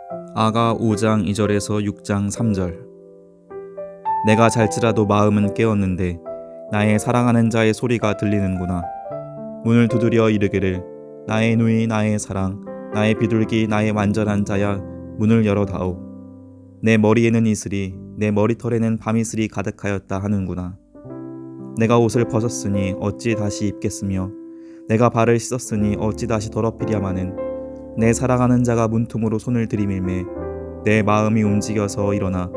아가 5장 2절에서 6장 3절. 내가 잘지라도 마음은 깨었는데 나의 사랑하는 자의 소리가 들리는구나. 문을 두드려 이르기를 나의 누이 나의 사랑 나의 비둘기 나의 완전한 자야 문을 열어다오. 내 머리에는 이슬이 내 머리털에는 밤이슬이 가득하였다 하는구나. 내가 옷을 벗었으니 어찌 다시 입겠으며 내가 발을 씻었으니 어찌 다시 더럽히랴마는 내 사랑하는 자가 문틈으로 손을 들이밀매 내 마음이 움직여서 일어나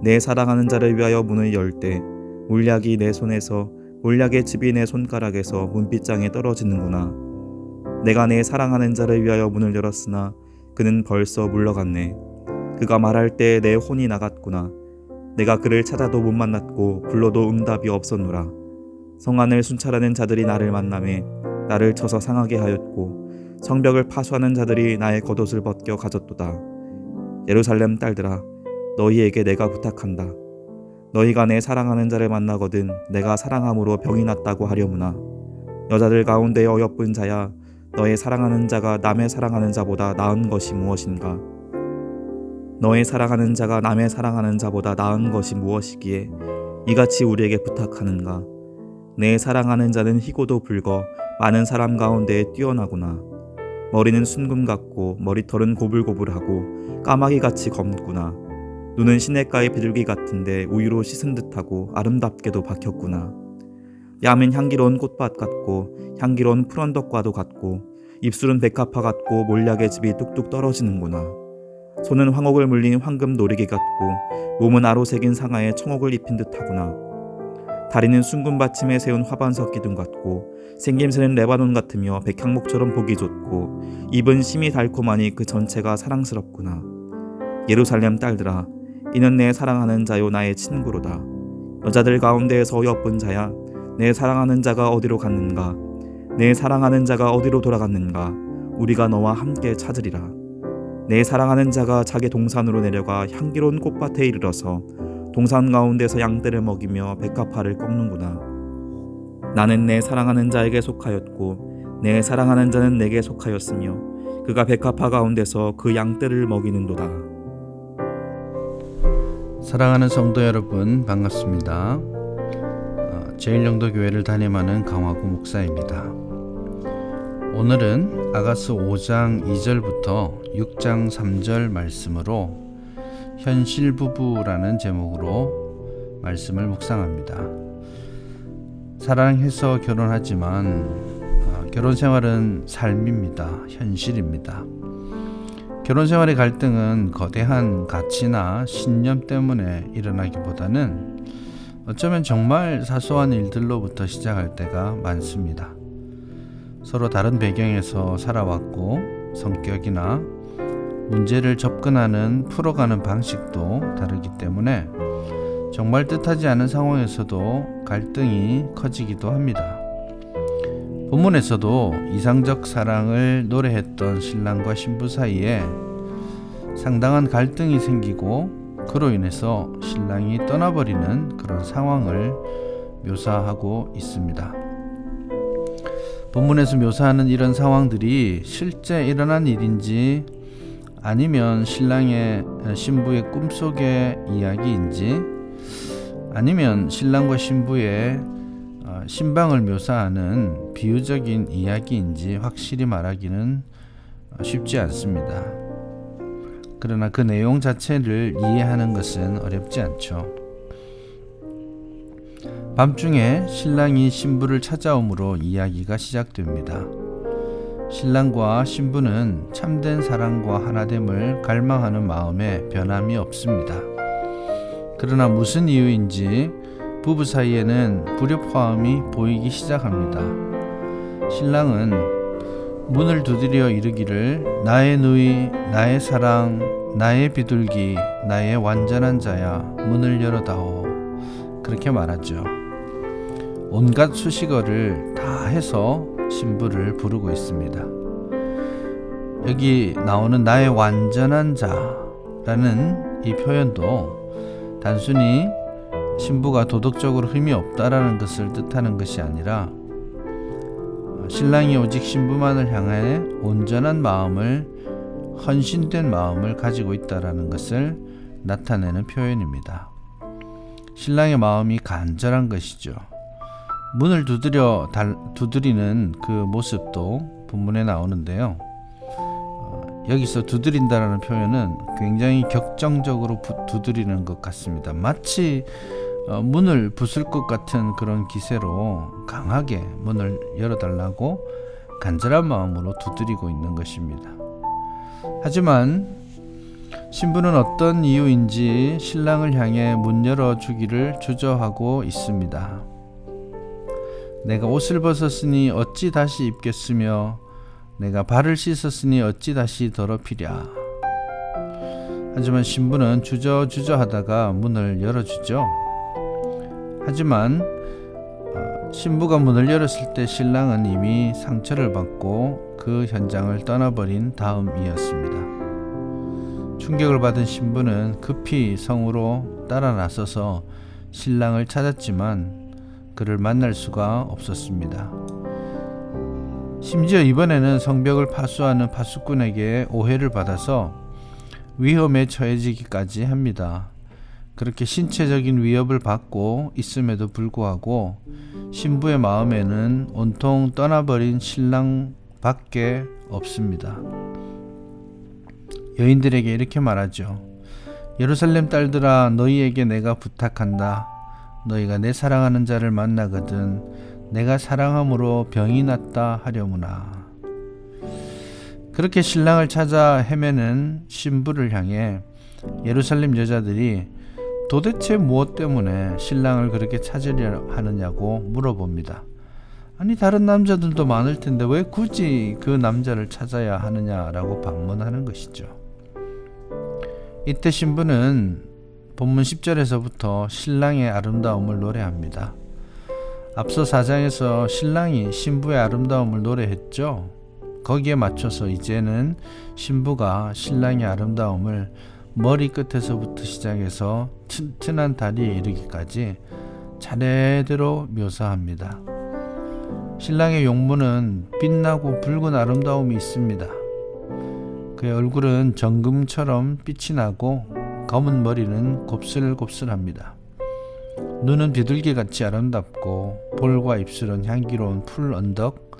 내 사랑하는 자를 위하여 문을 열 때 몰약이 내 손에서 몰약의 즙이 내 손가락에서 문빗장에 떨어지는구나. 내가 내 사랑하는 자를 위하여 문을 열었으나 그는 벌써 물러갔네. 그가 말할 때 내 혼이 나갔구나. 내가 그를 찾아도 못 만났고 불러도 응답이 없었노라. 성안을 순찰하는 자들이 나를 만나매 나를 쳐서 상하게 하였고 성벽을 파수하는 자들이 나의 겉옷을 벗겨 가졌도다. 예루살렘 딸들아, 너희에게 내가 부탁한다. 너희가 내 사랑하는 자를 만나거든 내가 사랑함으로 병이 났다고 하려무나. 여자들 가운데 어여쁜 자야, 너의 사랑하는 자가 남의 사랑하는 자보다 나은 것이 무엇인가? 너의 사랑하는 자가 남의 사랑하는 자보다 나은 것이 무엇이기에 이같이 우리에게 부탁하는가? 내 사랑하는 자는 희고도 붉어 많은 사람 가운데 뛰어나구나. 머리는 순금 같고 머리털은 고불고불하고 까마귀같이 검구나. 눈은 시냇가의 비둘기 같은데 우유로 씻은 듯하고 아름답게도 박혔구나. 뺨은 향기로운 꽃밭 같고 향기로운 푸른덕과도 같고 입술은 백합화 같고 몰약의 즙이 뚝뚝 떨어지는구나. 손은 황옥을 물린 황금 노리개 같고 몸은 아로새긴 상아에 청옥을 입힌 듯하구나. 다리는 순금 받침에 세운 화반석 기둥 같고 생김새는 레바논 같으며 백향목처럼 보기 좋고 입은 심이 달콤하니 그 전체가 사랑스럽구나. 예루살렘 딸들아, 이는 내 사랑하는 자요 나의 친구로다. 여자들 가운데에서 어여쁜 자야, 내 사랑하는 자가 어디로 갔는가? 내 사랑하는 자가 어디로 돌아갔는가? 우리가 너와 함께 찾으리라. 내 사랑하는 자가 자기 동산으로 내려가 향기로운 꽃밭에 이르러서 동산 가운데서 양떼를 먹이며 백합화를 꺾는구나. 나는 내 사랑하는 자에게 속하였고 내 사랑하는 자는 내게 속하였으며 그가 백합화 가운데서 그 양떼를 먹이는도다. 사랑하는 성도 여러분, 반갑습니다. 제일영도교회를 담임하는 강화구 목사입니다. 오늘은 아가서 5장 2절부터 6장 3절 말씀으로 현실부부라는 제목으로 말씀을 묵상합니다. 사랑해서 결혼하지만 결혼생활은 삶입니다. 현실입니다. 결혼생활의 갈등은 거대한 가치나 신념 때문에 일어나기보다는 어쩌면 정말 사소한 일들로부터 시작할 때가 많습니다. 서로 다른 배경에서 살아왔고 성격이나 문제를 접근하는 풀어가는 방식도 다르기 때문에 정말 뜻하지 않은 상황에서도 갈등이 커지기도 합니다. 본문에서도 이상적 사랑을 노래했던 신랑과 신부 사이에 상당한 갈등이 생기고 그로 인해서 신랑이 떠나버리는 그런 상황을 묘사하고 있습니다. 본문에서 묘사하는 이런 상황들이 실제 일어난 일인지 아니면 신부의 꿈속의 이야기인지 아니면 신랑과 신부의 신방을 묘사하는 비유적인 이야기인지 확실히 말하기는 쉽지 않습니다. 그러나 그 내용 자체를 이해하는 것은 어렵지 않죠. 밤중에 신랑이 신부를 찾아오므로 이야기가 시작됩니다. 신랑과 신부는 참된 사랑과 하나됨을 갈망하는 마음에 변함이 없습니다. 그러나 무슨 이유인지 부부 사이에는 불협화음이 보이기 시작합니다. 신랑은 문을 두드려 이르기를 나의 누이, 나의 사랑, 나의 비둘기, 나의 완전한 자야, 문을 열어다오. 그렇게 말하죠. 온갖 수식어를 다 해서 신부를 부르고 있습니다. 여기 나오는 나의 완전한 자라는 이 표현도 단순히 신부가 도덕적으로 흠이 없다라는 것을 뜻하는 것이 아니라 신랑이 오직 신부만을 향해 온전한 마음을 헌신된 마음을 가지고 있다라는 것을 나타내는 표현입니다. 신랑의 마음이 간절한 것이죠. 문을 두드리는 그 모습도 본문에 나오는데요. 여기서 두드린다라는 표현은 굉장히 격정적으로 두드리는 것 같습니다. 마치 문을 부술 것 같은 그런 기세로 강하게 문을 열어달라고 간절한 마음으로 두드리고 있는 것입니다. 하지만 신부는 어떤 이유인지 신랑을 향해 문 열어주기를 주저하고 있습니다. 내가 옷을 벗었으니 어찌 다시 입겠으며 내가 발을 씻었으니 어찌 다시 더럽히랴. 하지만 신부는 주저하다가 문을 열어주죠. 하지만 신부가 문을 열었을 때 신랑은 이미 상처를 받고 그 현장을 떠나버린 다음이었습니다. 충격을 받은 신부는 급히 성으로 따라 나서서 신랑을 찾았지만 그를 만날 수가 없었습니다. 심지어 이번에는 성벽을 파수하는 파수꾼에게 오해를 받아서 위험에 처해지기까지 합니다. 그렇게 신체적인 위협을 받고 있음에도 불구하고 신부의 마음에는 온통 떠나버린 신랑밖에 없습니다. 여인들에게 이렇게 말하죠. 예루살렘 딸들아, 너희에게 내가 부탁한다. 너희가 내 사랑하는 자를 만나거든 내가 사랑함으로 병이 났다 하려무나. 그렇게 신랑을 찾아 헤매는 신부를 향해 예루살렘 여자들이 도대체 무엇 때문에 신랑을 그렇게 찾으려 하느냐고 물어봅니다. 아니 다른 남자들도 많을 텐데 왜 굳이 그 남자를 찾아야 하느냐라고 반문하는 것이죠. 이때 신부는 본문 10절에서부터 신랑의 아름다움을 노래합니다. 앞서 4장에서 신랑이 신부의 아름다움을 노래했죠. 거기에 맞춰서 이제는 신부가 신랑의 아름다움을 머리끝에서부터 시작해서 튼튼한 다리에 이르기까지 차례대로 묘사합니다. 신랑의 용모는 빛나고 붉은 아름다움이 있습니다. 그의 얼굴은 정금처럼 빛이 나고 검은 머리는 곱슬곱슬합니다. 눈은 비둘기같이 아름답고 볼과 입술은 향기로운 풀 언덕,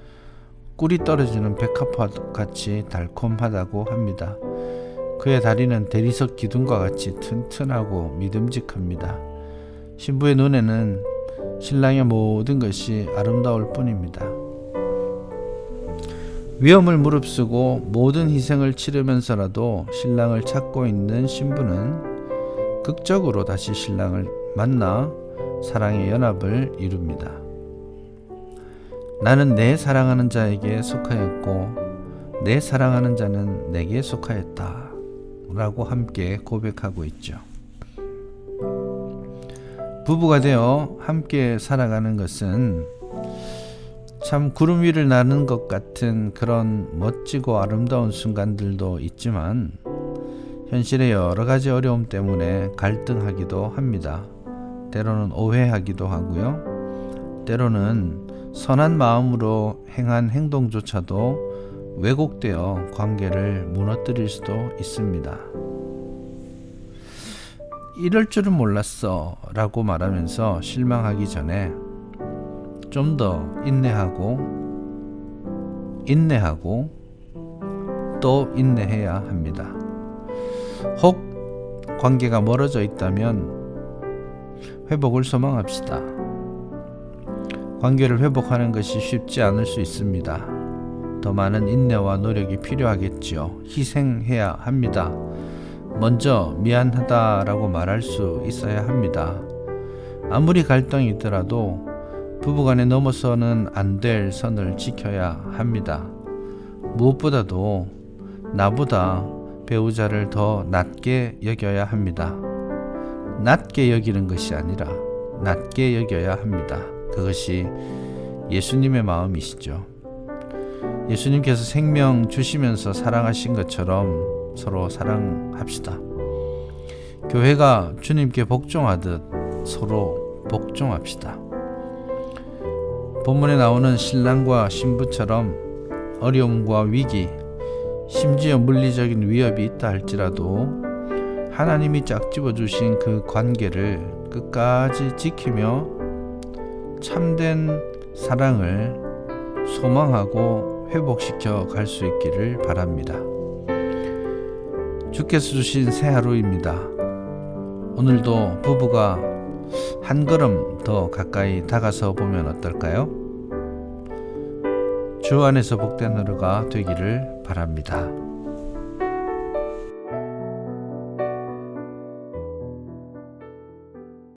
꿀이 떨어지는 백합화같이 달콤하다고 합니다. 그의 다리는 대리석 기둥과 같이 튼튼하고 믿음직합니다. 신부의 눈에는 신랑의 모든 것이 아름다울 뿐입니다. 위험을 무릅쓰고 모든 희생을 치르면서라도 신랑을 찾고 있는 신부는 극적으로 다시 신랑을 만나 사랑의 연합을 이룹니다. 나는 내 사랑하는 자에게 속하였고 내 사랑하는 자는 내게 속하였다 라고 함께 고백하고 있죠. 부부가 되어 함께 살아가는 것은 참 구름 위를 나는 것 같은 그런 멋지고 아름다운 순간들도 있지만 현실의 여러 가지 어려움 때문에 갈등하기도 합니다. 때로는 오해하기도 하고요. 때로는 선한 마음으로 행한 행동조차도 왜곡되어 관계를 무너뜨릴 수도 있습니다. 이럴 줄은 몰랐어 라고 말하면서 실망하기 전에 좀 더 인내하고 또 인내해야 합니다. 혹 관계가 멀어져 있다면 회복을 소망합시다. 관계를 회복하는 것이 쉽지 않을 수 있습니다. 더 많은 인내와 노력이 필요하겠지요. 희생해야 합니다. 먼저 미안하다라고 말할 수 있어야 합니다. 아무리 갈등이 있더라도 부부간에 넘어서는 안 될 선을 지켜야 합니다. 무엇보다도 나보다 배우자를 더 낮게 여겨야 합니다. 낮게 여기는 것이 아니라 낮게 여겨야 합니다. 그것이 예수님의 마음이시죠. 예수님께서 생명 주시면서 사랑하신 것처럼 서로 사랑합시다. 교회가 주님께 복종하듯 서로 복종합시다. 본문에 나오는 신랑과 신부처럼 어려움과 위기, 심지어 물리적인 위협이 있다 할지라도 하나님이 짝집어 주신 그 관계를 끝까지 지키며 참된 사랑을 소망하고 회복시켜 갈 수 있기를 바랍니다. 주께서 주신 새 하루입니다. 오늘도 부부가 한 걸음 더 가까이 다가서 보면 어떨까요? 주 안에서 복된 하루가 되기를 바랍니다.